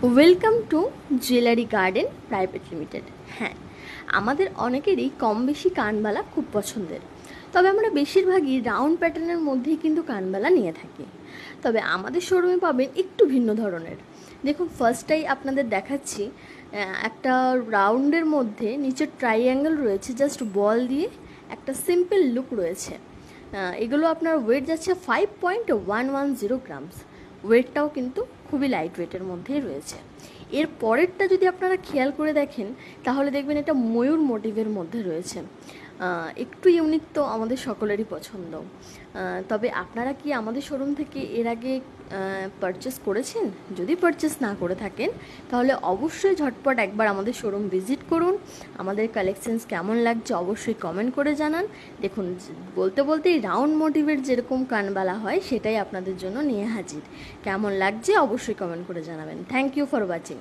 Welcome to jewellery garden private limited. হ্যাঁ, আমাদের অনেকেরই কম বেশি কানবালা খুব পছন্দের, তবে আমরা বেশিরভাগই রাউন্ড প্যাটার্নের মধ্যেই কিন্তু কানবালা নিয়ে থাকি। তবে আমাদের শোরুমে পাবেন একটু ভিন্ন ধরনের। দেখুন, ফার্স্টটাই আপনাদের দেখাচ্ছি, একটা রাউন্ডের মধ্যে নিচে ট্রাইঅ্যাঙ্গেল রয়েছে, জাস্ট বল দিয়ে একটা সিম্পল লুক রয়েছে। এগুলো আপনার ওয়েট যাচ্ছে 5.110 গ্রামস। ওয়েটটাও কিন্তু খুবই লাইট ওয়েটের মধ্যেই রয়েছে। এর পরেরটা যদি আপনারা খেয়াল করে দেখেন, তাহলে দেখবেন এটা ময়ূর মোটিভের মধ্যে রয়েছে। একটু ইউনিক তো আমাদের সকলেরই পছন্দ। তবে আপনারা কি আমাদের শোরুম থেকে এর আগে পারচেস করেছেন? যদি পারচেস না করে থাকেন, তাহলে অবশ্যই ঝটপট একবার আমাদের শোরুম ভিজিট করুন। আমাদের কালেকশনস কেমন লাগছে অবশ্যই কমেন্ট করে জানান। দেখুন, বলতে বলতেই রাউন্ড মোটিভের যেরকম কানবালা হয় সেটাই আপনাদের জন্য নিয়ে হাজির। কেমন লাগছে অবশ্যই কমেন্ট করে জানাবেন। Thank you for watching.